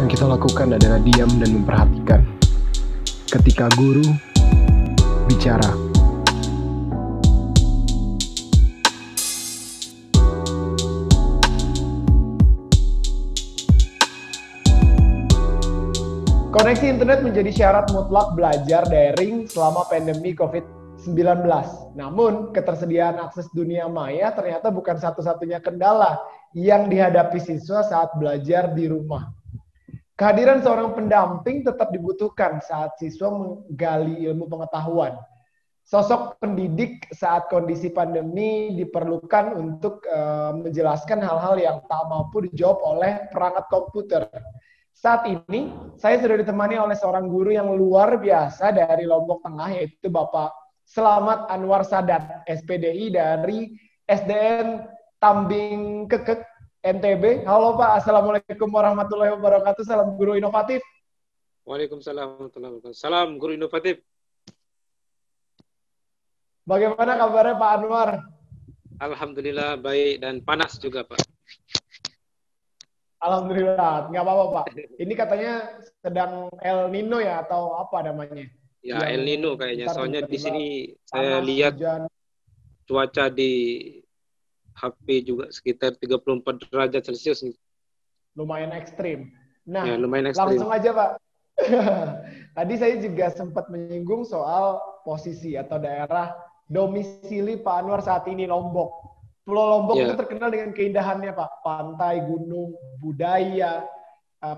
Yang kita lakukan adalah diam dan memperhatikan. Ketika guru bicara, koneksi internet menjadi syarat mutlak belajar daring selama pandemi COVID-19. Namun, ketersediaan akses dunia maya ternyata bukan satu-satunya kendala yang dihadapi siswa saat belajar di rumah. Kehadiran seorang pendamping tetap dibutuhkan saat siswa menggali ilmu pengetahuan. Sosok pendidik saat kondisi pandemi diperlukan untuk menjelaskan hal-hal yang tak mampu dijawab oleh perangkat komputer. Saat ini, saya sudah ditemani oleh seorang guru yang luar biasa dari Lombok Tengah, yaitu Bapak Selamat Anwar Sadat, SPDI dari SDN Tambing Kekek, NTB. Halo Pak, Assalamualaikum warahmatullahi wabarakatuh. Salam guru inovatif. Waalaikumsalam warahmatullahi wabarakatuh. Salam guru inovatif. Bagaimana kabarnya Pak Anwar? Alhamdulillah baik dan panas juga Pak. Alhamdulillah, nggak apa-apa Pak. Ini katanya sedang El Nino ya atau apa namanya? Ya Yang El Nino kayaknya. Soalnya di sini saya panas, lihat hujan. cuaca di HP juga sekitar 34 derajat Celcius. Lumayan ekstrim. Nah, Ya, lumayan ekstrim. langsung aja Pak. Tadi saya juga sempat menyinggung soal posisi atau daerah domisili Pak Anwar saat ini, Lombok. Pulau Lombok itu terkenal dengan keindahannya Pak. Pantai, gunung, budaya,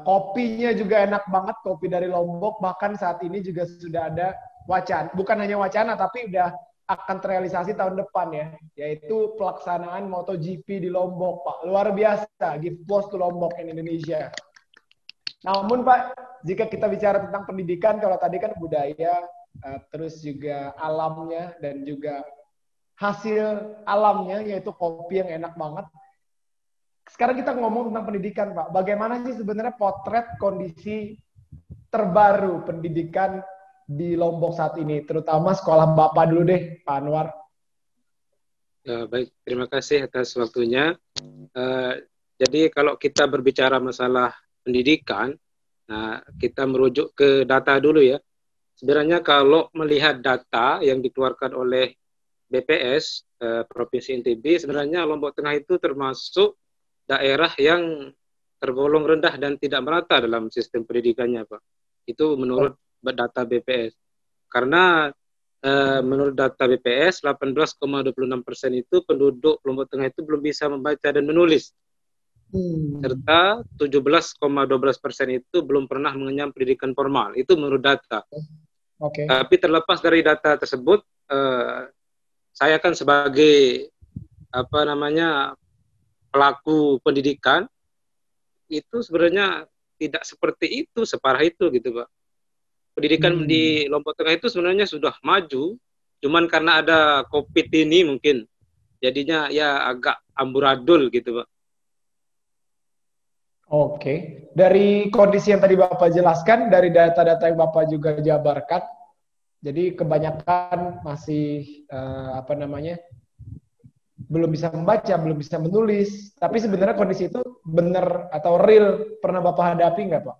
kopinya juga enak banget, kopi dari Lombok. Bahkan saat ini juga sudah ada wacana, bukan hanya wacana, tapi udah akan terrealisasi tahun depan ya, yaitu pelaksanaan MotoGP di Lombok Pak. Luar biasa, give applause to Lombok in Indonesia. Namun Pak, jika kita bicara tentang pendidikan, kalau tadi kan budaya, terus juga alamnya, dan juga hasil alamnya, yaitu kopi yang enak banget. Sekarang kita ngomong tentang pendidikan, Pak. Bagaimana sih sebenarnya potret kondisi terbaru pendidikan di Lombok saat ini, terutama sekolah Bapak dulu deh, Pak Anwar. Ya, baik, terima kasih atas waktunya. Jadi kalau kita berbicara masalah pendidikan, nah kita merujuk ke data dulu ya. Sebenarnya kalau melihat data yang dikeluarkan oleh BPS Provinsi NTB, sebenarnya Lombok Tengah itu termasuk daerah yang tergolong rendah dan tidak merata dalam sistem pendidikannya, Pak. Itu menurut data BPS. Karena menurut data BPS, 18,26% itu penduduk Lombok Tengah itu belum bisa membaca dan menulis. Serta 17,12% itu belum pernah mengenyam pendidikan formal. Itu menurut data. Okay. Tapi terlepas dari data tersebut, saya kan sebagai pelaku pendidikan itu sebenarnya tidak seperti itu, separah itu gitu Pak. Pendidikan di Lombok Tengah itu sebenarnya sudah maju, cuman karena ada COVID ini mungkin jadinya ya agak amburadul gitu Pak. Oke. Dari kondisi yang tadi Bapak jelaskan, dari data-data yang Bapak juga jabarkan, jadi kebanyakan masih belum bisa membaca, belum bisa menulis. Tapi sebenarnya kondisi itu benar atau real pernah Bapak hadapi nggak Pak?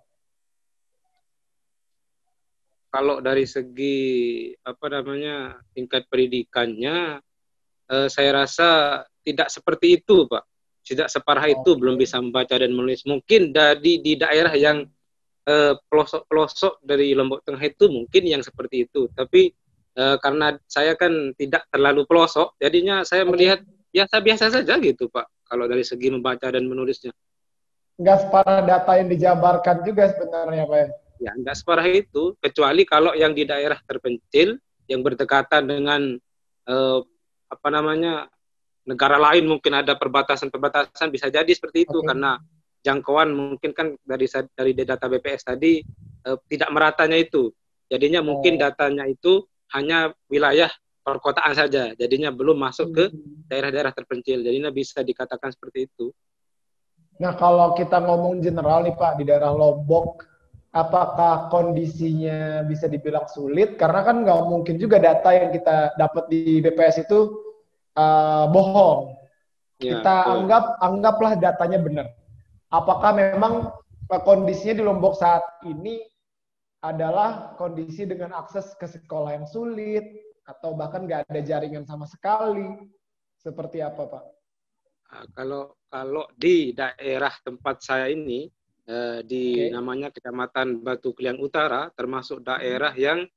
Kalau dari segi tingkat pendidikannya, saya rasa tidak seperti itu Pak. Tidak separah itu, belum bisa membaca dan menulis. Mungkin di daerah yang pelosok-pelosok dari Lombok Tengah itu mungkin yang seperti itu. Tapi karena saya kan tidak terlalu pelosok, jadinya saya melihat biasa-biasa saja gitu Pak, kalau dari segi membaca dan menulisnya. Nggak separah data yang dijabarkan juga sebenarnya Pak. Ya, nggak separah itu, kecuali kalau yang di daerah terpencil, yang berdekatan dengan negara lain, mungkin ada perbatasan-perbatasan, bisa jadi seperti itu, karena jangkauan mungkin kan dari data BPS tadi tidak meratanya itu. Jadinya mungkin datanya itu hanya wilayah perkotaan saja, jadinya belum masuk ke daerah-daerah terpencil. Jadinya bisa dikatakan seperti itu. Nah, kalau kita ngomong general nih Pak, di daerah Lombok, apakah kondisinya bisa dibilang sulit? Karena kan nggak mungkin juga data yang kita dapat di BPS itu bohong. Kita anggaplah datanya benar. Apakah memang kondisinya di Lombok saat ini adalah kondisi dengan akses ke sekolah yang sulit atau bahkan nggak ada jaringan sama sekali. Seperti apa, Pak? Nah, kalau di daerah tempat saya ini namanya Kecamatan Batu Kliang Utara, termasuk daerah yang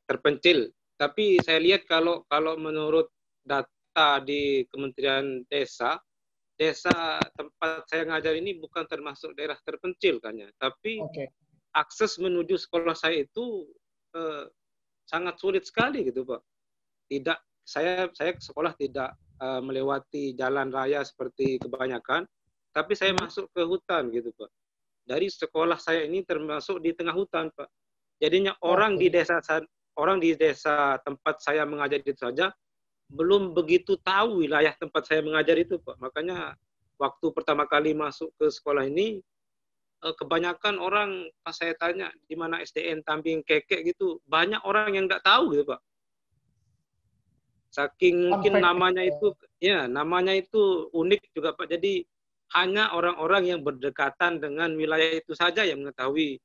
terpencil. Tapi saya lihat kalau menurut data di Kementerian Desa tempat saya ngajar ini bukan termasuk daerah terpencil kayaknya, tapi akses menuju sekolah saya itu sangat sulit sekali gitu, Pak. Tidak, saya sekolah tidak melewati jalan raya seperti kebanyakan, tapi saya masuk ke hutan gitu, Pak. Dari sekolah saya ini termasuk di tengah hutan, Pak. Jadinya orang di desa tempat saya mengajar itu saja belum begitu tahu wilayah tempat saya mengajar itu, Pak. Makanya waktu pertama kali masuk ke sekolah ini, kebanyakan orang pas saya tanya di mana SDN Tambing Kekek gitu, banyak orang yang nggak tahu gitu, Pak. Saking mungkin namanya itu unik juga, Pak. Jadi hanya orang-orang yang berdekatan dengan wilayah itu saja yang mengetahui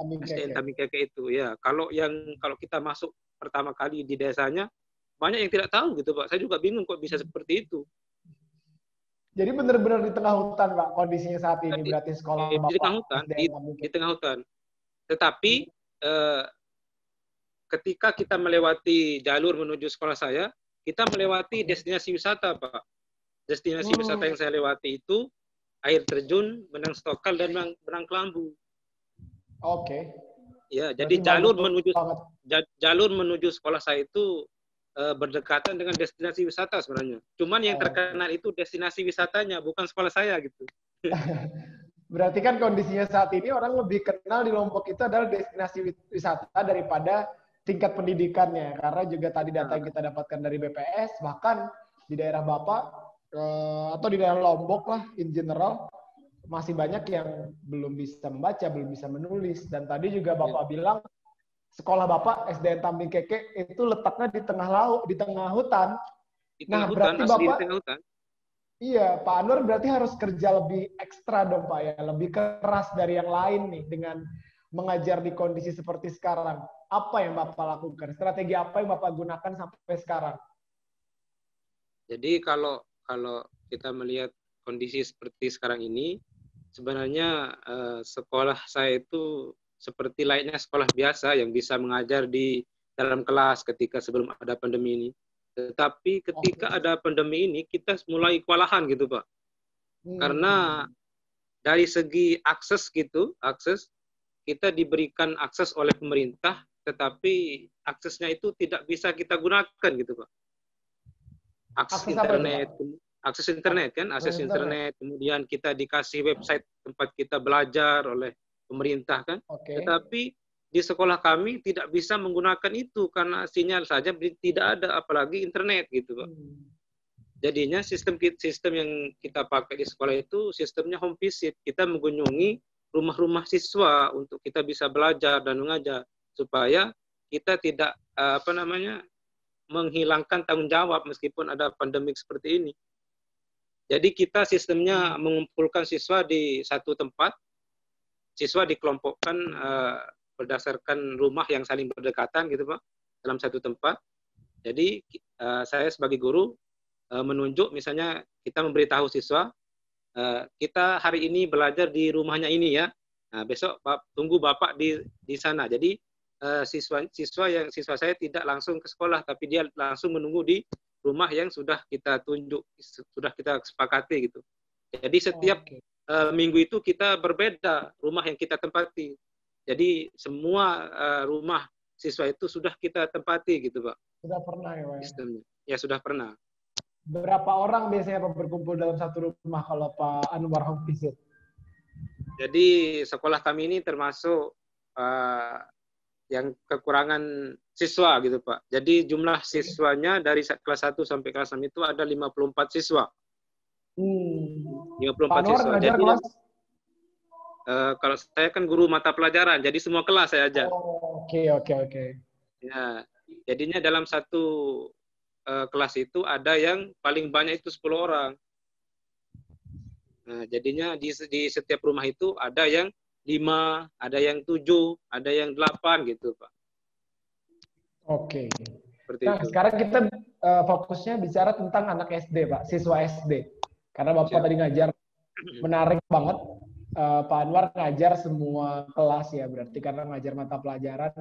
SDN Tambing Kekek itu. Ya, kalau kita masuk pertama kali di desanya, banyak yang tidak tahu gitu, Pak. Saya juga bingung kok bisa seperti itu. Jadi benar-benar di tengah hutan, Pak, kondisinya saat ini. Berarti sekolah Bapak di tengah hutan, di tengah hutan. Tetapi ketika kita melewati jalur menuju sekolah saya, kita melewati destinasi wisata, Pak. Destinasi wisata yang saya lewati itu air terjun, Benang Stokal, dan Benang Kelambu. Ya, jadi jalur menuju sekolah saya itu berdekatan dengan destinasi wisata sebenarnya. Cuman yang terkenal itu destinasi wisatanya, bukan sekolah saya gitu. Berarti kan kondisinya saat ini orang lebih kenal di Lombok itu adalah destinasi wisata daripada tingkat pendidikannya. Karena juga tadi data yang kita dapatkan dari BPS, bahkan di daerah Bapak atau di daerah Lombok lah in general, masih banyak yang belum bisa membaca, belum bisa menulis. Dan tadi juga Bapak bilang, sekolah Bapak SDN Tambing Kekek itu letaknya di tengah laut, di tengah hutan. Berarti Bapak, iya, Pak Anwar berarti harus kerja lebih ekstra dong, Pak, ya, lebih keras dari yang lain nih dengan mengajar di kondisi seperti sekarang. Apa yang Bapak lakukan? Strategi apa yang Bapak gunakan sampai sekarang? Jadi kalau kita melihat kondisi seperti sekarang ini, sebenarnya sekolah saya itu seperti layaknya sekolah biasa yang bisa mengajar di dalam kelas ketika sebelum ada pandemi ini. Tetapi ketika ada pandemi ini, kita mulai kewalahan gitu, Pak. Karena dari segi akses, kita diberikan akses oleh pemerintah, tetapi aksesnya itu tidak bisa kita gunakan gitu, Pak. Akses internet, kemudian kita dikasih website tempat kita belajar oleh pemerintah kan. Tetapi di sekolah kami tidak bisa menggunakan itu karena sinyal saja tidak ada, apalagi internet gitu, Pak. Jadinya sistem yang kita pakai di sekolah itu sistemnya home visit. Kita mengunjungi rumah-rumah siswa untuk kita bisa belajar dan mengajar supaya kita tidak menghilangkan tanggung jawab meskipun ada pandemik seperti ini. Jadi kita sistemnya mengumpulkan siswa di satu tempat. Siswa dikelompokkan berdasarkan rumah yang saling berdekatan gitu, Pak, dalam satu tempat. Jadi saya sebagai guru menunjuk, misalnya kita memberitahu siswa, kita hari ini belajar di rumahnya ini ya. Nah, besok tunggu Bapak di sana. Jadi siswa saya tidak langsung ke sekolah, tapi dia langsung menunggu di rumah yang sudah kita tunjuk, sudah kita sepakati gitu. Jadi setiap minggu itu kita berbeda rumah yang kita tempati. Jadi semua rumah siswa itu sudah kita tempati gitu, Pak. Sudah pernah ya, Pak? Sistemnya. Ya, sudah pernah. Berapa orang biasanya Pak berkumpul dalam satu rumah kalau Pak Anwar home visit? Jadi sekolah kami ini termasuk yang kekurangan siswa gitu, Pak. Jadi jumlah siswanya dari kelas 1 sampai kelas 6 itu ada 54 siswa. 54 siswa. Jadi kalau saya kan guru mata pelajaran, jadi semua kelas saya ajar. Oke. Ya, jadinya dalam satu kelas itu ada yang paling banyak itu 10 orang. Nah, jadinya di setiap rumah itu ada yang 5, ada yang 7, ada yang 8 gitu, Pak. Oke. Seperti Nah, itu. sekarang kita fokusnya bicara tentang anak SD, Pak, siswa SD. Karena Bapak Siap. tadi ngajar menarik banget. Pak Anwar ngajar semua kelas ya, berarti karena ngajar mata pelajaran.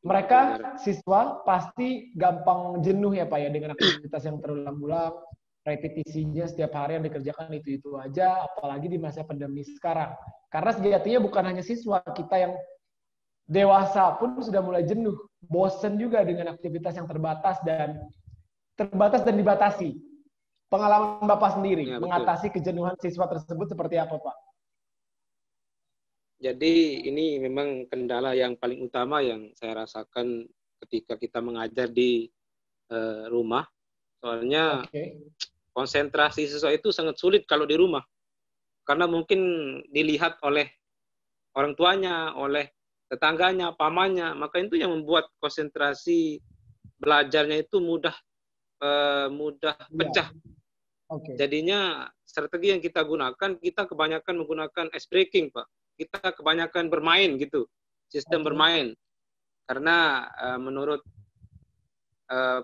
Mereka siswa pasti gampang jenuh ya Pak ya dengan aktivitas yang terulang-ulang, repetisinya setiap hari yang dikerjakan itu-itu aja, apalagi di masa pandemi sekarang. Karena sejatinya bukan hanya siswa, kita yang dewasa pun sudah mulai jenuh, bosen juga dengan aktivitas yang terbatas dan dibatasi. Pengalaman Bapak sendiri Ya, betul. mengatasi kejenuhan siswa tersebut seperti apa Pak? Jadi ini memang kendala yang paling utama yang saya rasakan ketika kita mengajar di rumah. Soalnya konsentrasi siswa itu sangat sulit kalau di rumah. Karena mungkin dilihat oleh orang tuanya, oleh tetangganya, pamannya. Maka itu yang membuat konsentrasi belajarnya itu mudah pecah. Jadinya strategi yang kita gunakan, kita kebanyakan menggunakan ice breaking, Pak. Kita kebanyakan bermain gitu, sistem bermain. Karena menurut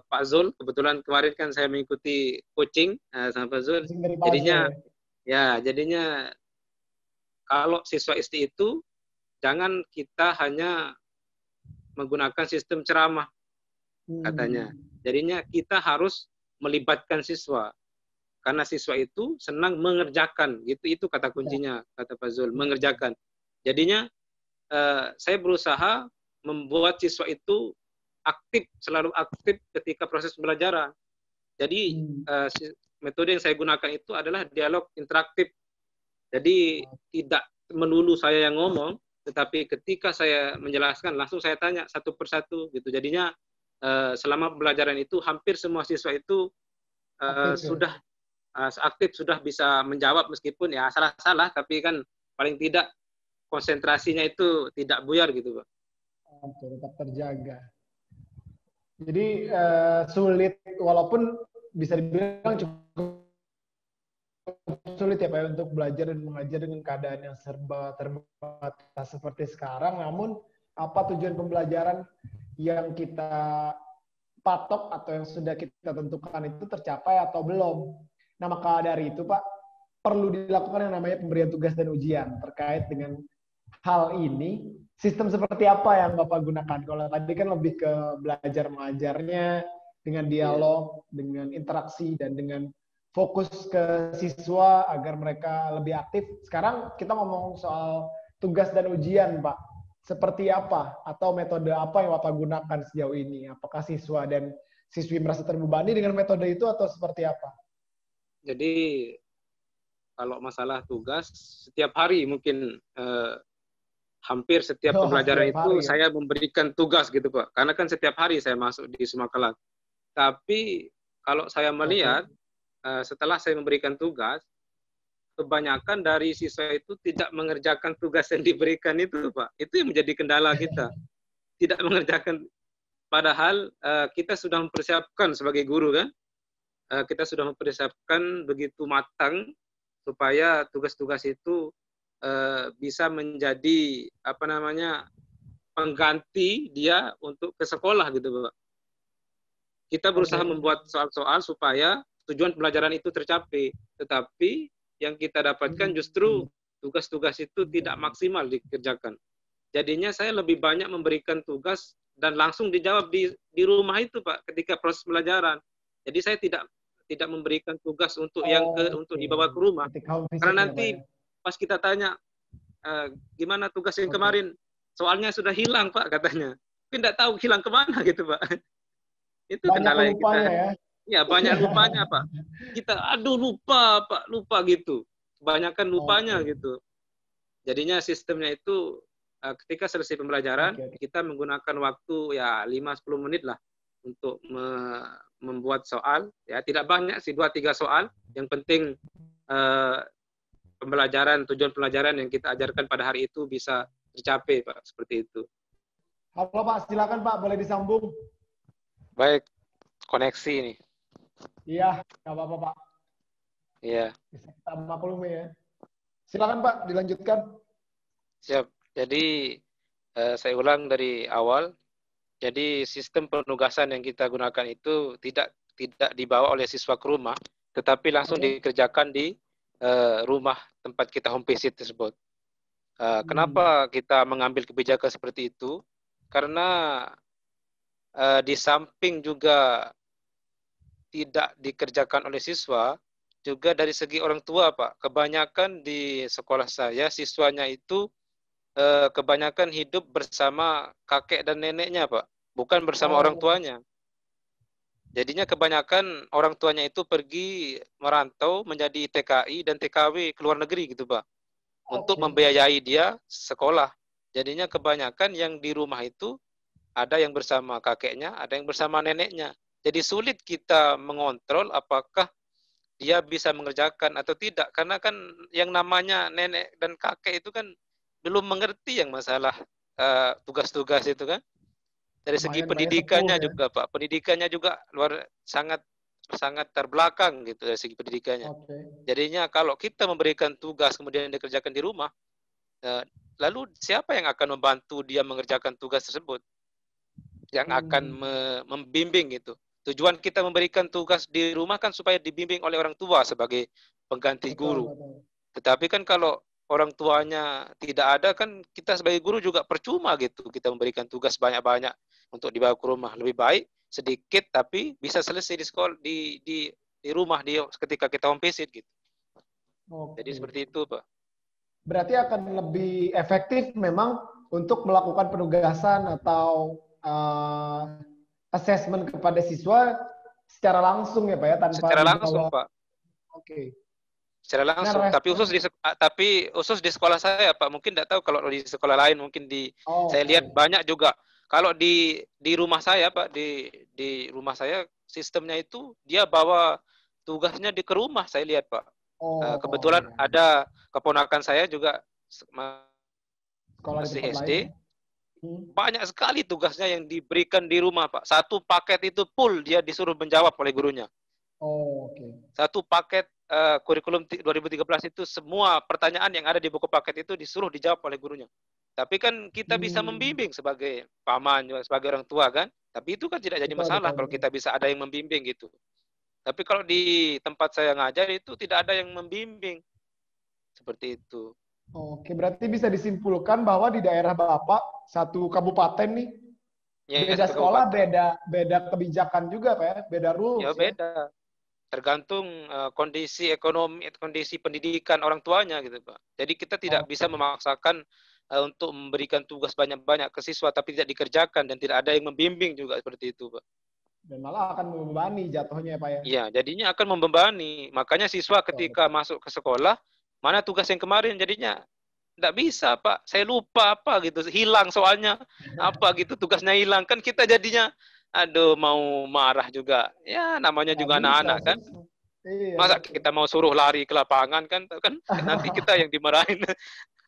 Pak Zul, kebetulan kemarin kan saya mengikuti coaching sama Pak Zul. Jadinya kalau siswa SD itu jangan kita hanya menggunakan sistem ceramah, katanya. Jadinya kita harus melibatkan siswa. Karena siswa itu senang mengerjakan, itu kata kuncinya, kata Pak Zul, mengerjakan. Jadinya saya berusaha membuat siswa itu aktif, selalu aktif ketika proses pembelajaran. Jadi metode yang saya gunakan itu adalah dialog interaktif. Jadi tidak melulu saya yang ngomong, tetapi ketika saya menjelaskan langsung saya tanya satu persatu gitu. Jadinya selama pembelajaran itu hampir semua siswa itu sudah aktif, sudah bisa menjawab meskipun ya salah-salah, tapi kan paling tidak konsentrasinya itu tidak buyar gitu, Pak. Oke, tetap terjaga. Jadi sulit, walaupun bisa dibilang cukup sulit ya Pak untuk belajar dan mengajar dengan keadaan yang serba terbatas seperti sekarang. Namun apa tujuan pembelajaran yang kita patok atau yang sudah kita tentukan itu tercapai atau belum? Nah, maka dari itu, Pak, perlu dilakukan yang namanya pemberian tugas dan ujian terkait dengan hal ini. Sistem seperti apa yang Bapak gunakan? Kalau tadi kan lebih ke belajar mengajarnya, dengan dialog, dengan interaksi, dan dengan fokus ke siswa agar mereka lebih aktif. Sekarang kita ngomong soal tugas dan ujian, Pak. Seperti apa? Atau metode apa yang Bapak gunakan sejauh ini? Apakah siswa dan siswi merasa terbebani dengan metode itu atau seperti apa? Jadi kalau masalah tugas, setiap hari mungkin hampir setiap pembelajaran itu saya memberikan tugas gitu Pak. Karena kan setiap hari saya masuk di semua kelas. Tapi kalau saya melihat setelah saya memberikan tugas, kebanyakan dari siswa itu tidak mengerjakan tugas yang diberikan itu Pak. Itu yang menjadi kendala kita. Tidak mengerjakan. Padahal kita sudah mempersiapkan sebagai guru kan. Kita sudah mempersiapkan begitu matang supaya tugas-tugas itu bisa menjadi pengganti dia untuk ke sekolah gitu Pak. Kita berusaha membuat soal-soal supaya tujuan pembelajaran itu tercapai, tetapi yang kita dapatkan justru tugas-tugas itu tidak maksimal dikerjakan. Jadinya saya lebih banyak memberikan tugas dan langsung dijawab di rumah itu Pak ketika proses pembelajaran. Jadi saya tidak memberikan tugas untuk untuk dibawa ke rumah. Karena nanti pas kita tanya gimana tugas yang kemarin, soalnya sudah hilang Pak katanya. Tapi tidak tahu hilang kemana gitu Pak. Itu kendala yang kita. Ya banyak lupanya Pak. Kita lupa Pak, lupa gitu. Kebanyakan lupanya gitu. Jadinya sistemnya itu ketika selesai pembelajaran kita menggunakan waktu ya 5-10 menit lah untuk membuat soal, ya tidak banyak sih, 2-3 soal. Yang penting tujuan pembelajaran yang kita ajarkan pada hari itu bisa tercapai Pak, seperti itu. Halo Pak, silakan Pak, boleh disambung. Baik, koneksi ini. Iya, nggak apa-apa Pak. Iya. Bisa kita maklumi ya. Silakan Pak, dilanjutkan. Siap. Jadi saya ulang dari awal. Jadi sistem penugasan yang kita gunakan itu tidak dibawa oleh siswa ke rumah, tetapi langsung Oke. dikerjakan di rumah tempat kita home visit tersebut. Hmm. Kenapa kita mengambil kebijakan seperti itu? Karena di samping juga tidak dikerjakan oleh siswa, juga dari segi orang tua, Pak. Kebanyakan di sekolah saya siswanya itu kebanyakan hidup bersama kakek dan neneknya, Pak. Bukan bersama orang Oh, tuanya. Jadinya kebanyakan orang tuanya itu pergi merantau menjadi TKI dan TKW ke luar negeri gitu, Pak. Untuk oke. membiayai dia sekolah. Jadinya kebanyakan yang di rumah itu ada yang bersama kakeknya, ada yang bersama neneknya. Jadi sulit kita mengontrol apakah dia bisa mengerjakan atau tidak. Karena kan yang namanya nenek dan kakek itu kan belum mengerti yang masalah tugas-tugas itu kan. Dari segi Lumayan Pak ya, sepuh pendidikannya ya. juga, Pak. Pendidikannya juga sangat sangat terbelakang gitu dari segi pendidikannya. Oke. Jadinya kalau kita memberikan tugas kemudian dikerjakan di rumah, lalu siapa yang akan membantu dia mengerjakan tugas tersebut? Yang akan Hmm. membimbing gitu. Tujuan kita memberikan tugas di rumah kan supaya dibimbing oleh orang tua sebagai pengganti Betul, guru. betul. Tetapi kan kalau orang tuanya tidak ada kan kita sebagai guru juga percuma gitu. Kita memberikan tugas banyak-banyak untuk dibawa ke rumah. Lebih baik sedikit tapi bisa selesai di sekolah di rumah dia ketika kita home visit gitu. Jadi Oke. seperti itu, Pak. Berarti akan lebih efektif memang untuk melakukan penugasan atau assessment kepada siswa secara langsung ya Pak ya, tanpa Secara langsung, dibawa. Pak. Oke. Secara Nah, langsung. Tapi respon. khusus di sekolah saya, Pak. Mungkin tidak tahu kalau di sekolah lain mungkin Oh, saya lihat oke. banyak juga. Kalau di rumah saya, Pak, di rumah saya sistemnya itu dia bawa tugasnya ke rumah, saya lihat, Pak. Oh, Kebetulan ya. ada keponakan saya juga Sekolah di masih tempat lain ya. SD, Hmm. banyak sekali tugasnya yang diberikan di rumah, Pak. Satu paket itu full dia disuruh menjawab oleh gurunya. Oh, oke. Satu paket kurikulum 2013 itu semua pertanyaan yang ada di buku paket itu disuruh dijawab oleh gurunya. Tapi kan kita bisa Hmm. membimbing sebagai paman, sebagai orang tua kan. Tapi itu kan tidak jadi Betul, masalah betul, kalau betul. kita bisa ada yang membimbing gitu. Tapi kalau di tempat saya ngajar itu tidak ada yang membimbing. Seperti itu. Oke, berarti bisa disimpulkan bahwa di daerah Bapak, satu kabupaten nih, Ya, beda satu sekolah, kabupaten. beda kebijakan juga Pak ya, beda Ya rules ya. beda. Tergantung kondisi ekonomi, kondisi pendidikan orang tuanya gitu, Pak. Jadi kita tidak bisa Oke. memaksakan untuk memberikan tugas banyak-banyak ke siswa tapi tidak dikerjakan dan tidak ada yang membimbing juga seperti itu, Pak. Dan malah akan membebani jatuhnya Pak ya. Iya, jadinya akan membebani. Makanya siswa Betul. ketika masuk ke sekolah, mana tugas yang kemarin jadinya tidak bisa, Pak. Saya lupa apa gitu, hilang soalnya apa gitu tugasnya hilang kan kita jadinya aduh mau marah juga. Ya namanya Nggak juga bisa, anak-anak kan. susah. Iya, Masa betul. kita mau suruh lari ke lapangan kan kan nanti kita yang dimarahin.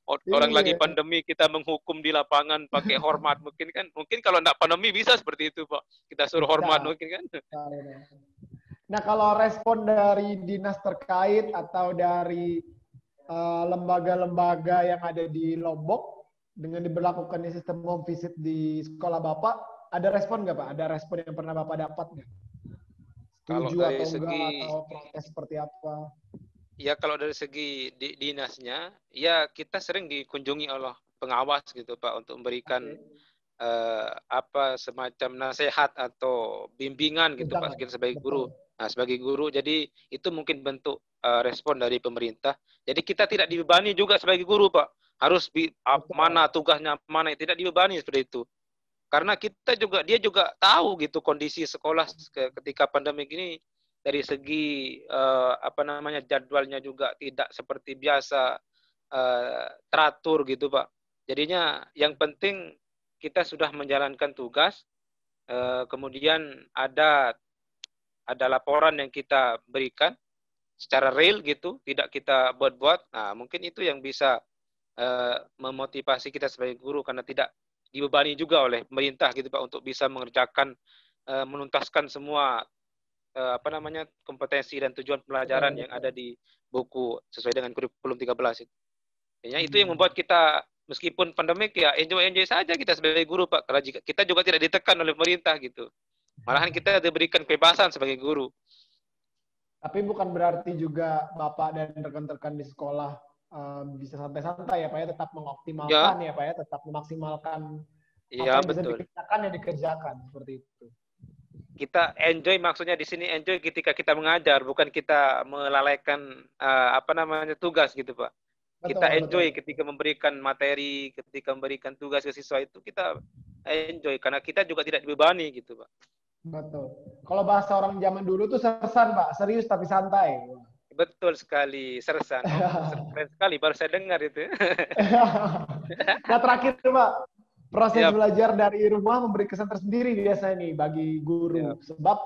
Orang lagi Iya. pandemi kita menghukum di lapangan pakai hormat mungkin kan. Mungkin kalau enggak pandemi bisa seperti itu, Pak. Kita suruh hormat Bisa. mungkin kan. Nah, kalau respon dari dinas terkait atau dari lembaga-lembaga yang ada di Lombok dengan diberlakukannya sistem home visit di sekolah Bapak, ada respon nggak Pak? Ada respon yang pernah Bapak dapat nggak? Kalau Setuju dari atau enggak, segi atau protes seperti apa? ya kalau dari segi dinasnya ya kita sering dikunjungi oleh pengawas gitu, Pak, untuk memberikan Oke. apa semacam nasihat atau bimbingan gitu, Pak, Tunjangan. sebagai guru. Betul. Nah, sebagai guru, jadi itu mungkin bentuk respon dari pemerintah. Jadi kita tidak dibebani juga sebagai guru, Pak. Harus mana Betul. tugasnya, mana tidak dibebani seperti itu. Karena kita juga, dia juga tahu gitu kondisi sekolah ketika pandemi ini dari segi apa namanya jadwalnya juga tidak seperti biasa teratur gitu, Pak. Jadinya yang penting kita sudah menjalankan tugas, kemudian ada laporan yang kita berikan secara real gitu, tidak kita buat-buat. Nah, mungkin itu yang bisa memotivasi kita sebagai guru karena tidak dibebani juga oleh pemerintah gitu, Pak, untuk bisa mengerjakan menuntaskan semua apa namanya kompetensi dan tujuan Betul, pelajaran yang betul. ada di buku sesuai dengan kurikulum 13 itu. Ya, itu yang membuat kita meskipun pandemik ya enjoy saja kita sebagai guru Pak. Karena kita juga tidak ditekan oleh pemerintah gitu. Malahan kita diberikan kebebasan sebagai guru. Tapi bukan berarti juga Bapak dan rekan-rekan di sekolah bisa santai-santai ya Pak ya, tetap mengoptimalkan ya Pak ya, tetap memaksimalkan apa yang bisa dikerjakan ya dikerjakan seperti itu. Kita enjoy, maksudnya di sini enjoy ketika kita mengajar, bukan kita melalaikan tugas gitu Pak. Kita enjoy ketika memberikan materi, ketika memberikan tugas ke siswa itu kita enjoy karena kita juga tidak dibebani gitu Pak. Betul. Kalau bahasa orang zaman dulu tuh sersan Pak, serius tapi santai. Betul sekali, sersan. Keren sekali, baru saya dengar itu. Nah terakhir Pak, proses belajar dari rumah memberi kesan tersendiri biasanya nih bagi guru. Sebab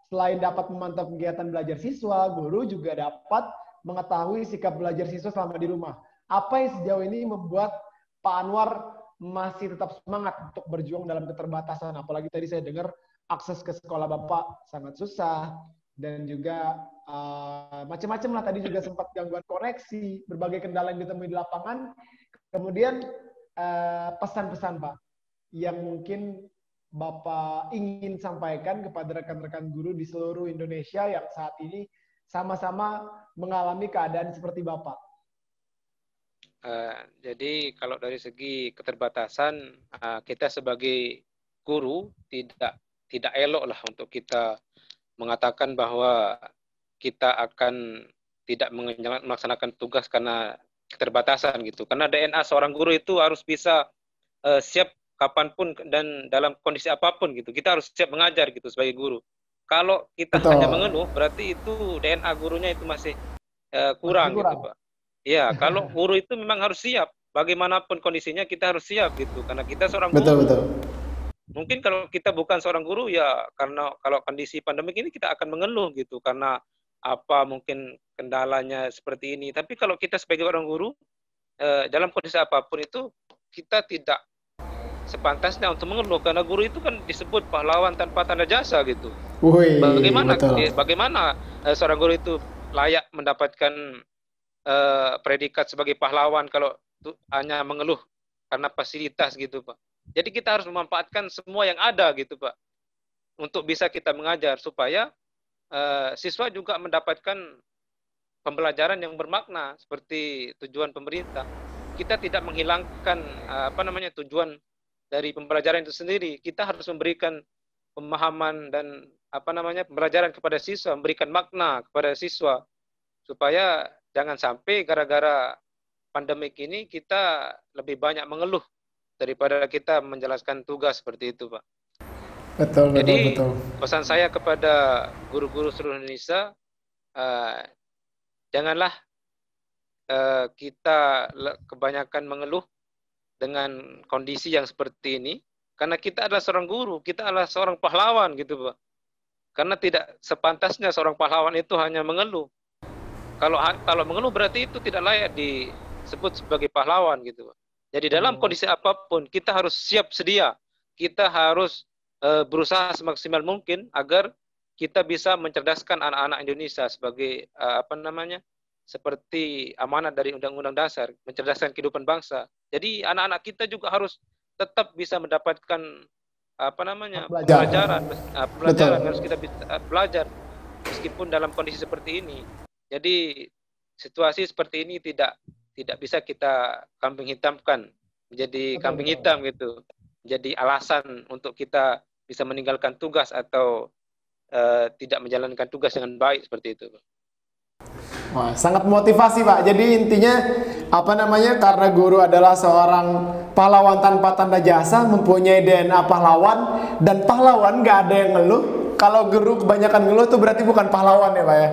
selain dapat memantau kegiatan belajar siswa, guru juga dapat mengetahui sikap belajar siswa selama di rumah. Apa yang sejauh ini membuat Pak Anwar masih tetap semangat untuk berjuang dalam keterbatasan? Apalagi tadi saya dengar akses ke sekolah Bapak sangat susah, dan juga macam-macam lah. Tadi juga sempat gangguan koneksi, berbagai kendala yang ditemui di lapangan. Kemudian pesan-pesan Pak yang mungkin Bapak ingin sampaikan kepada rekan-rekan guru di seluruh Indonesia yang saat ini sama-sama mengalami keadaan seperti Bapak. Jadi kalau dari segi keterbatasan, kita sebagai guru tidak elok lah untuk kita mengatakan bahwa kita akan tidak melaksanakan tugas karena keterbatasan gitu. Karena DNA seorang guru itu harus bisa siap kapanpun dan dalam kondisi apapun gitu. Kita harus siap mengajar gitu sebagai guru. Kalau kita hanya mengeluh, berarti itu DNA gurunya itu masih kurang gitu Pak. Ya, kalau guru itu memang harus siap. Bagaimanapun kondisinya kita harus siap gitu. Karena kita seorang guru. Betul. Mungkin kalau kita bukan seorang guru ya karena kalau kondisi pandemik ini kita akan mengeluh gitu. Karena apa mungkin kendalanya seperti ini. Tapi kalau kita sebagai orang guru, dalam kondisi apapun itu kita tidak sepantasnya untuk mengeluh. Karena guru itu kan disebut pahlawan tanpa tanda jasa gitu. Bagaimana seorang guru itu layak mendapatkan predikat sebagai pahlawan kalau hanya mengeluh karena fasilitas gitu Pak. Jadi kita harus memanfaatkan semua yang ada gitu Pak untuk bisa kita mengajar supaya siswa juga mendapatkan pembelajaran yang bermakna seperti tujuan pemerintah. Kita tidak menghilangkan tujuan dari pembelajaran itu sendiri. Kita harus memberikan pemahaman dan pembelajaran kepada siswa, memberikan makna kepada siswa supaya jangan sampai gara-gara pandemik ini kita lebih banyak mengeluh daripada kita menjelaskan tugas seperti itu Pak. Jadi pesan saya kepada guru-guru seluruh Indonesia, janganlah kita kebanyakan mengeluh dengan kondisi yang seperti ini, karena kita adalah seorang guru, kita adalah seorang pahlawan gitu Pak. Karena tidak sepantasnya seorang pahlawan itu hanya mengeluh. Kalau mengeluh berarti itu tidak layak disebut sebagai pahlawan gitu Pak. Jadi dalam kondisi apapun kita harus siap sedia. Kita harus berusaha semaksimal mungkin agar kita bisa mencerdaskan anak-anak Indonesia sebagai seperti amanat dari Undang-Undang Dasar, mencerdaskan kehidupan bangsa. Jadi anak-anak kita juga harus tetap bisa mendapatkan pelajaran harus kita bisa belajar meskipun dalam kondisi seperti ini. Jadi situasi seperti ini tidak bisa kita kambing hitamkan menjadi kambing hitam gitu. Jadi alasan untuk kita bisa meninggalkan tugas atau tidak menjalankan tugas dengan baik seperti itu. Wah, sangat motivasi Pak. Jadi intinya karena guru adalah seorang pahlawan tanpa tanda jasa, mempunyai DNA pahlawan, dan pahlawan nggak ada yang ngeluh. Kalau guru kebanyakan ngeluh tuh berarti bukan pahlawan ya Pak ya?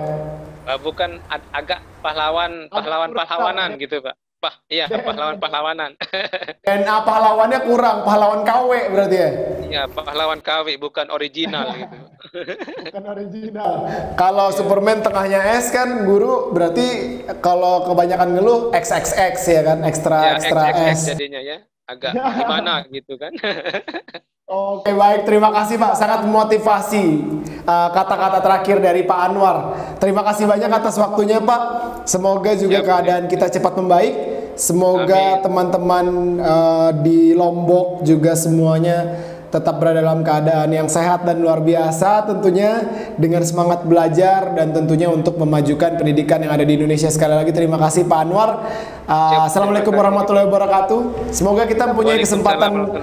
Bukan, agak pahlawanan gitu Pak. Iya, pahlawanan. DNA pahlawannya kurang, pahlawan KW berarti ya? Iya, pahlawan KW, bukan original gitu. Bukan original. Kalau Superman tengahnya S kan, guru berarti kalau kebanyakan ngeluh XXX ya kan, ekstra S. Jadinya ya, agak gimana gitu kan. Oke, baik, terima kasih Pak, sangat memotivasi kata-kata terakhir dari Pak Anwar. Terima kasih banyak atas waktunya Pak. Semoga juga keadaan kita cepat membaik Semoga teman-teman di Lombok juga semuanya tetap berada dalam keadaan yang sehat dan luar biasa tentunya, dengan semangat belajar dan tentunya untuk memajukan pendidikan yang ada di Indonesia. Sekali lagi terima kasih Pak Anwar. Assalamualaikum warahmatullahi wabarakatuh. Semoga kita mempunyai kesempatan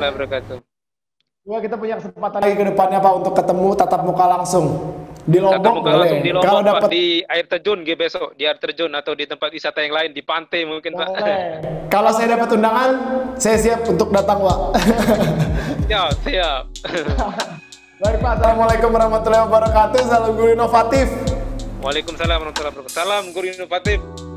lagi ke depannya Pak untuk ketemu tatap muka langsung di Lombok. Langsung di Lombok, kalau dapat di air terjun besok, di air terjun atau di tempat wisata yang lain, di pantai mungkin Pak. Kalau saya dapat undangan, saya siap untuk datang Pak. Siap. Baik Pak, Assalamualaikum warahmatullahi wabarakatuh. Salam guru inovatif. Waalaikumsalam warahmatullahi wabarakatuh. Salam guru inovatif.